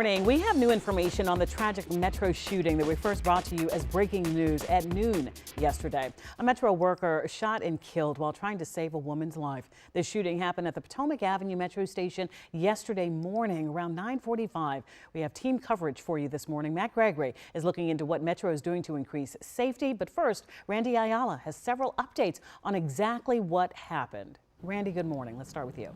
Morning. We have new information on the tragic Metro shooting that we first brought to you as breaking news at noon yesterday. A Metro worker shot and killed while trying to save a woman's life. This shooting happened at the Potomac Avenue Metro station yesterday morning around 9:45. We have team coverage for you this morning. Matt Gregory is looking into what Metro is doing to increase safety. But first, Randy Ayala has several updates on exactly what happened. Randy, good morning. Let's start with you.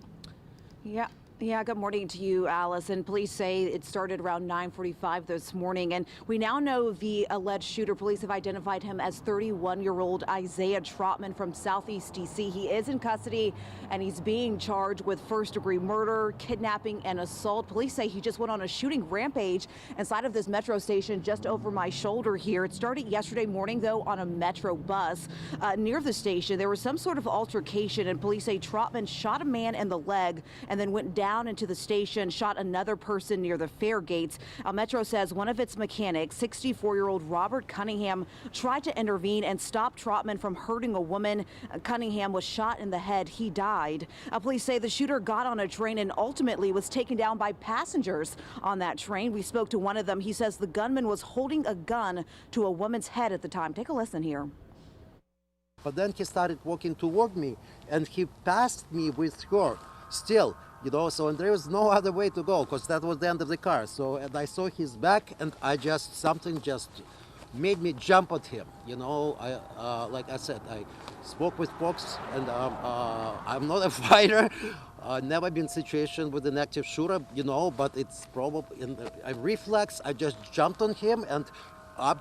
Yeah, good morning to you, Alice. And police say it started around 9:45 this morning. And we now know the alleged shooter. Police have identified him as 31-year-old Isaiah Trotman from Southeast D.C. He is in custody and he's being charged with first-degree murder, kidnapping, and assault. Police say he just went on a shooting rampage inside of this Metro station just over my shoulder here. It started yesterday morning, though, on a Metro bus. Near the station, there was some sort of altercation, and police say Trotman shot a man in the leg and then went down into the station, shot another person near the fare gates. Metro says one of its mechanics, 64-year-old Robert Cunningham, tried to intervene and stop Trotman from hurting a woman. Cunningham was shot in the head. He died. Police say the shooter got on a train and ultimately was taken down by passengers on that train. We spoke to one of them. He says the gunman was holding a gun to a woman's head at the time. Take a listen here. But then he started walking toward me and he passed me with her still. So and there was no other way to go because that was the end of the car. So and I saw his back and something just made me jump at him. Like I said, I spoke with folks and I'm not a fighter. Never been in a situation with an active shooter, but it's probably in a reflex. I just jumped on him and, I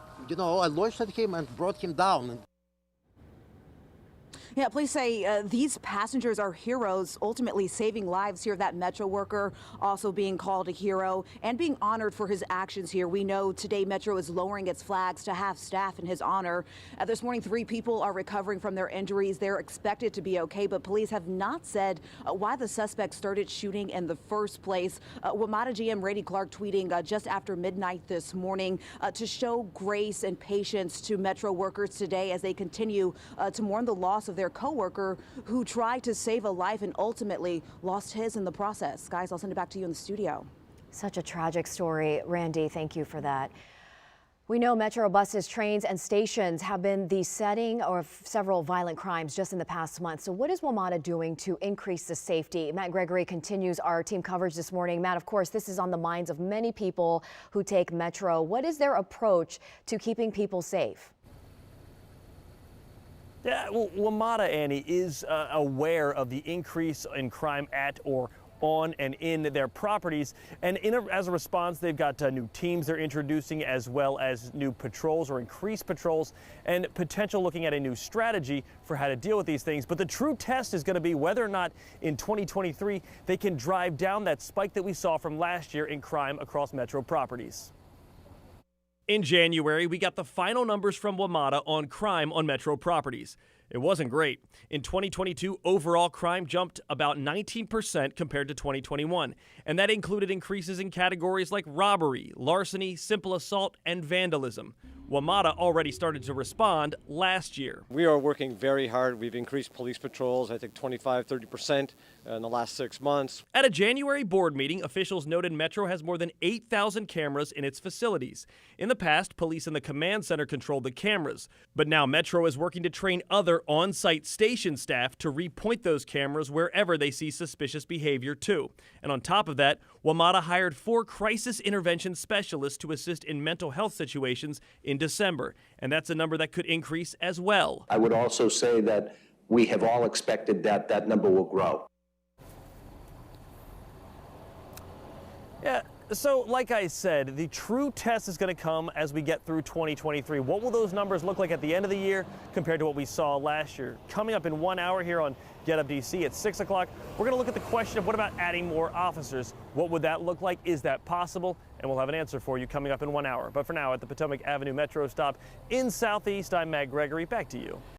launched at him and brought him down. Yeah, police say these passengers are heroes, ultimately saving lives here. That Metro worker also being called a hero and being honored for his actions here. We know today Metro is lowering its flags to have staff in his honor. This morning, 3 people are recovering from their injuries. They're expected to be okay, but police have not said why the suspect started shooting in the first place. WMATA GM Rady Clark tweeting just after midnight this morning to show grace and patience to Metro workers today as they continue to mourn the loss of their co-worker who tried to save a life and ultimately lost his in the process. Guys, I'll send it back to you in the studio. Such a tragic story. Randy, thank you for that. We know Metro buses, trains, and stations have been the setting of several violent crimes just in the past month. So what is WMATA doing to increase the safety? Matt Gregory continues our team coverage this morning. Matt, of course, this is on the minds of many people who take Metro. What is their approach to keeping people safe? Yeah, well, WMATA, Annie, is aware of the increase in crime at or on and in their properties. And as a response, they've got new teams they're introducing, as well as new patrols or increased patrols and potential looking at a new strategy for how to deal with these things. But the true test is going to be whether or not in 2023 they can drive down that spike that we saw from last year in crime across Metro properties. In January, we got the final numbers from WMATA on crime on Metro properties. It wasn't great. In 2022, overall crime jumped about 19% compared to 2021, and that included increases in categories like robbery, larceny, simple assault, and vandalism. WMATA already started to respond last year. We are working very hard. We've increased police patrols, I think 25-30% in the last 6 months. At a January board meeting, officials noted Metro has more than 8,000 cameras in its facilities. In the past, police in the command center controlled the cameras, but now Metro is working to train other on-site station staff to repoint those cameras wherever they see suspicious behavior too. And on top of that, WMATA hired 4 crisis intervention specialists to assist in mental health situations in December, and that's a number that could increase as well. I would also say that we have all expected that that number will grow. Yeah, so like I said, the true test is going to come as we get through 2023. What will those numbers look like at the end of the year compared to what we saw last year? Coming up in 1 hour here on Get Up DC at 6 o'clock, we're going to look at the question of what about adding more officers? What would that look like? Is that possible? And we'll have an answer for you coming up in 1 hour. But for now, at the Potomac Avenue Metro stop in Southeast, I'm Matt Gregory. Back to you.